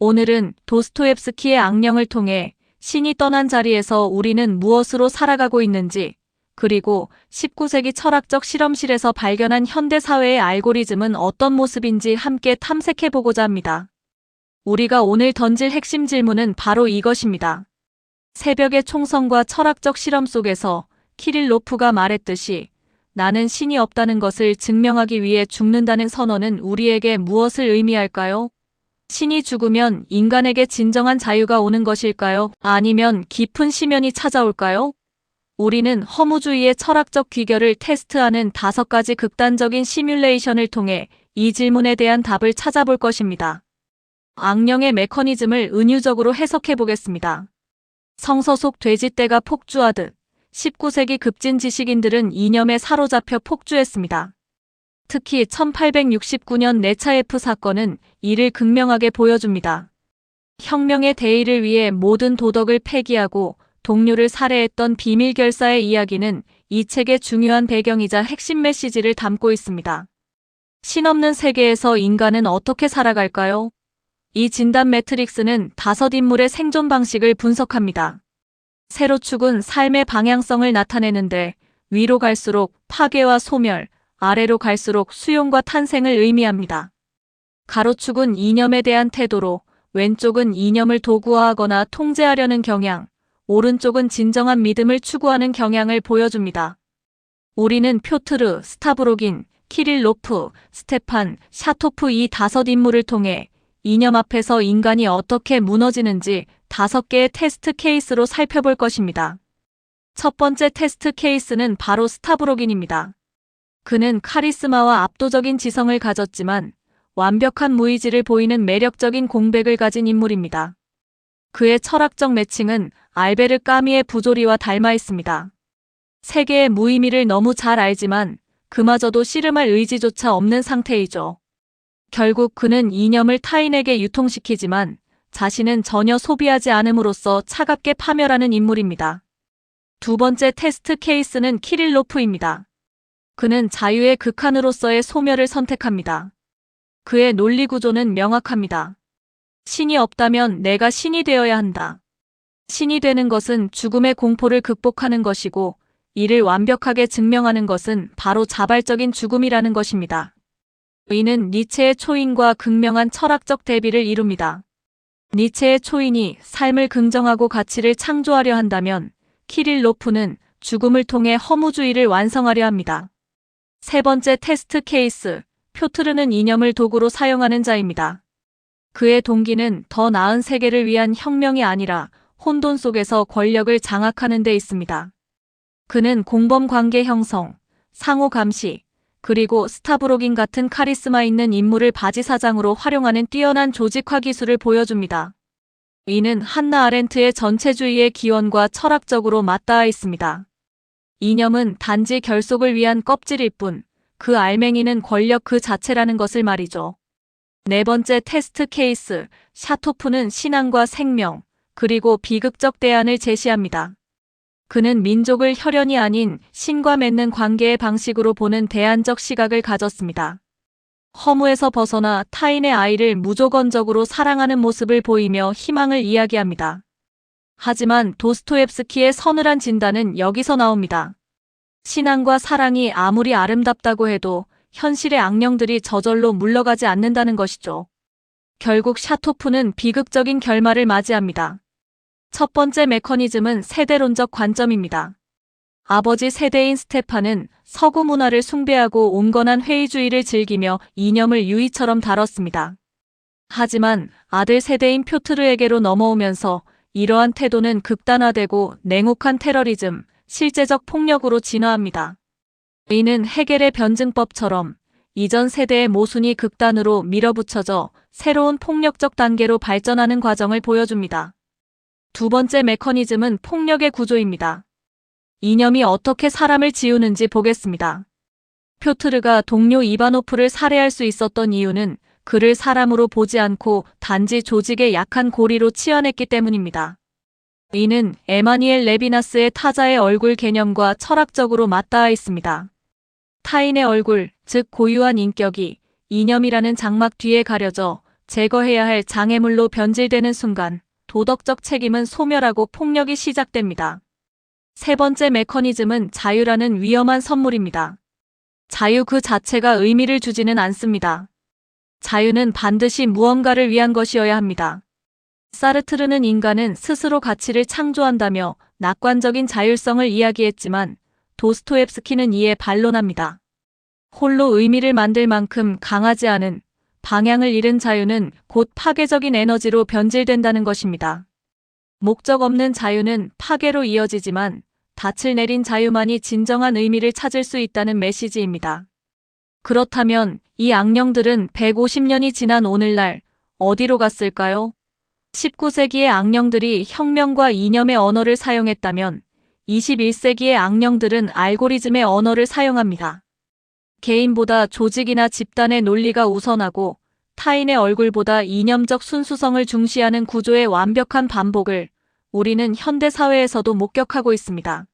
오늘은 도스토옙스키의 악령을 통해 신이 떠난 자리에서 우리는 무엇으로 살아가고 있는지, 그리고 19세기 철학적 실험실에서 발견한 현대 사회의 알고리즘은 어떤 모습인지 함께 탐색해보고자 합니다. 우리가 오늘 던질 핵심 질문은 바로 이것입니다. 새벽의 총성과 철학적 실험 속에서 키릴로프가 말했듯이 나는 신이 없다는 것을 증명하기 위해 죽는다는 선언은 우리에게 무엇을 의미할까요? 신이 죽으면 인간에게 진정한 자유가 오는 것일까요? 아니면 깊은 심연이 찾아올까요? 우리는 허무주의의 철학적 귀결을 테스트하는 5가지 극단적인 시뮬레이션을 통해 이 질문에 대한 답을 찾아볼 것입니다. 악령의 메커니즘을 은유적으로 해석해 보겠습니다. 성서 속 돼지떼가 폭주하듯 19세기 급진 지식인들은 이념에 사로잡혀 폭주했습니다. 특히 1869년 네차예프 사건은 이를 극명하게 보여줍니다. 혁명의 대의를 위해 모든 도덕을 폐기하고 동료를 살해했던 비밀 결사의 이야기는 이 책의 중요한 배경이자 핵심 메시지를 담고 있습니다. 신 없는 세계에서 인간은 어떻게 살아갈까요? 이 진단 매트릭스는 5인물의 생존 방식을 분석합니다. 세로축은 삶의 방향성을 나타내는데 위로 갈수록 파괴와 소멸, 아래로 갈수록 수용과 탄생을 의미합니다. 가로축은 이념에 대한 태도로 왼쪽은 이념을 도구화하거나 통제하려는 경향, 오른쪽은 진정한 믿음을 추구하는 경향을 보여줍니다. 우리는 표트르, 스타브로긴, 키릴로프, 스테판, 샤토프 이 5인물을 통해 이념 앞에서 인간이 어떻게 무너지는지 5개의 테스트 케이스로 살펴볼 것입니다. 첫 번째 테스트 케이스는 바로 스타브로긴입니다. 그는 카리스마와 압도적인 지성을 가졌지만 완벽한 무의지를 보이는 매력적인 공백을 가진 인물입니다. 그의 철학적 매칭은 알베르 까미의 부조리와 닮아 있습니다. 세계의 무의미를 너무 잘 알지만 그마저도 씨름할 의지조차 없는 상태이죠. 결국 그는 이념을 타인에게 유통시키지만 자신은 전혀 소비하지 않음으로써 차갑게 파멸하는 인물입니다. 두 번째 테스트 케이스는 키릴로프입니다. 그는 자유의 극한으로서의 소멸을 선택합니다. 그의 논리 구조는 명확합니다. 신이 없다면 내가 신이 되어야 한다. 신이 되는 것은 죽음의 공포를 극복하는 것이고 이를 완벽하게 증명하는 것은 바로 자발적인 죽음이라는 것입니다. 이는 니체의 초인과 극명한 철학적 대비를 이룹니다. 니체의 초인이 삶을 긍정하고 가치를 창조하려 한다면 키릴로프는 죽음을 통해 허무주의를 완성하려 합니다. 세 번째 테스트 케이스, 표트르는 이념을 도구로 사용하는 자입니다. 그의 동기는 더 나은 세계를 위한 혁명이 아니라 혼돈 속에서 권력을 장악하는 데 있습니다. 그는 공범 관계 형성, 상호 감시, 그리고 스타브로긴 같은 카리스마 있는 인물을 바지사장으로 활용하는 뛰어난 조직화 기술을 보여줍니다. 이는 한나 아렌트의 전체주의의 기원과 철학적으로 맞닿아 있습니다. 이념은 단지 결속을 위한 껍질일 뿐, 그 알맹이는 권력 그 자체라는 것을 말이죠. 네 번째 테스트 케이스, 샤토프는 신앙과 생명, 그리고 비극적 대안을 제시합니다. 그는 민족을 혈연이 아닌 신과 맺는 관계의 방식으로 보는 대안적 시각을 가졌습니다. 허무에서 벗어나 타인의 아이를 무조건적으로 사랑하는 모습을 보이며 희망을 이야기합니다. 하지만 도스토옙스키의 서늘한 진단은 여기서 나옵니다. 신앙과 사랑이 아무리 아름답다고 해도 현실의 악령들이 저절로 물러가지 않는다는 것이죠. 결국 샤토프는 비극적인 결말을 맞이합니다. 첫 번째 메커니즘은 세대론적 관점입니다. 아버지 세대인 스테판은 서구 문화를 숭배하고 온건한 회의주의를 즐기며 이념을 유의처럼 다뤘습니다. 하지만 아들 세대인 표트르에게로 넘어오면서 이러한 태도는 극단화되고 냉혹한 테러리즘, 실제적 폭력으로 진화합니다. 이는 헤겔의 변증법처럼 이전 세대의 모순이 극단으로 밀어붙여져 새로운 폭력적 단계로 발전하는 과정을 보여줍니다. 두 번째 메커니즘은 폭력의 구조입니다. 이념이 어떻게 사람을 지우는지 보겠습니다. 표트르가 동료 이바노프를 살해할 수 있었던 이유는 그를 사람으로 보지 않고 단지 조직의 약한 고리로 치환했기 때문입니다. 이는 에마니엘 레비나스의 타자의 얼굴 개념과 철학적으로 맞닿아 있습니다. 타인의 얼굴, 즉 고유한 인격이 이념이라는 장막 뒤에 가려져 제거해야 할 장애물로 변질되는 순간 도덕적 책임은 소멸하고 폭력이 시작됩니다. 세 번째 메커니즘은 자유라는 위험한 선물입니다. 자유 그 자체가 의미를 주지는 않습니다. 자유는 반드시 무언가를 위한 것이어야 합니다. 사르트르는 인간은 스스로 가치를 창조한다며 낙관적인 자율성을 이야기했지만 도스토옙스키는 이에 반론합니다. 홀로 의미를 만들 만큼 강하지 않은 방향을 잃은 자유는 곧 파괴적인 에너지로 변질된다는 것입니다. 목적 없는 자유는 파괴로 이어지지만 닻을 내린 자유만이 진정한 의미를 찾을 수 있다는 메시지입니다. 그렇다면 이 악령들은 150년이 지난 오늘날 어디로 갔을까요? 19세기의 악령들이 혁명과 이념의 언어를 사용했다면 21세기의 악령들은 알고리즘의 언어를 사용합니다. 개인보다 조직이나 집단의 논리가 우선하고 타인의 얼굴보다 이념적 순수성을 중시하는 구조의 완벽한 반복을 우리는 현대 사회에서도 목격하고 있습니다.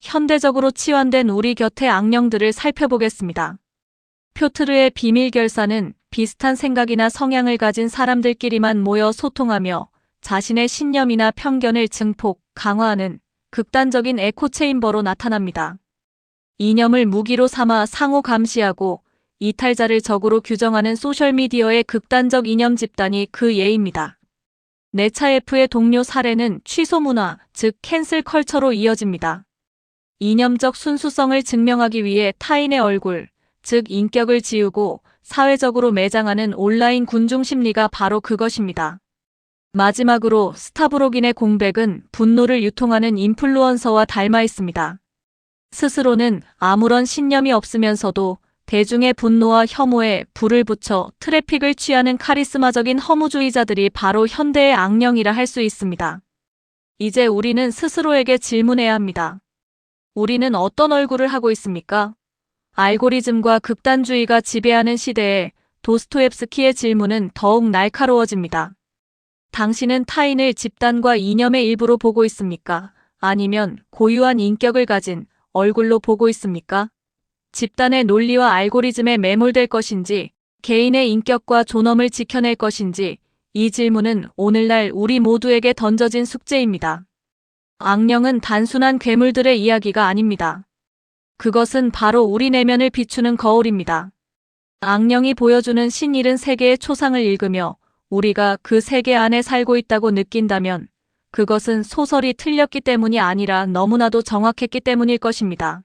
현대적으로 치환된 우리 곁의 악령들을 살펴보겠습니다. 표트르의 비밀 결사는 비슷한 생각이나 성향을 가진 사람들끼리만 모여 소통하며 자신의 신념이나 편견을 증폭, 강화하는 극단적인 에코체인버로 나타납니다. 이념을 무기로 삼아 상호 감시하고 이탈자를 적으로 규정하는 소셜미디어의 극단적 이념 집단이 그 예입니다. 네차예프의 동료 사례는 취소 문화, 즉 캔슬 컬처로 이어집니다. 이념적 순수성을 증명하기 위해 타인의 얼굴, 즉 인격을 지우고 사회적으로 매장하는 온라인 군중 심리가 바로 그것입니다. 마지막으로 스타브로긴의 공백은 분노를 유통하는 인플루언서와 닮아 있습니다. 스스로는 아무런 신념이 없으면서도 대중의 분노와 혐오에 불을 붙여 트래픽을 취하는 카리스마적인 허무주의자들이 바로 현대의 악령이라 할 수 있습니다. 이제 우리는 스스로에게 질문해야 합니다. 우리는 어떤 얼굴을 하고 있습니까? 알고리즘과 극단주의가 지배하는 시대에 도스토옙스키의 질문은 더욱 날카로워집니다. 당신은 타인을 집단과 이념의 일부로 보고 있습니까? 아니면 고유한 인격을 가진 얼굴로 보고 있습니까? 집단의 논리와 알고리즘에 매몰될 것인지, 개인의 인격과 존엄을 지켜낼 것인지, 이 질문은 오늘날 우리 모두에게 던져진 숙제입니다. 악령은 단순한 괴물들의 이야기가 아닙니다. 그것은 바로 우리 내면을 비추는 거울입니다. 악령이 보여주는 신일은 세계의 초상을 읽으며 우리가 그 세계 안에 살고 있다고 느낀다면 그것은 소설이 틀렸기 때문이 아니라 너무나도 정확했기 때문일 것입니다.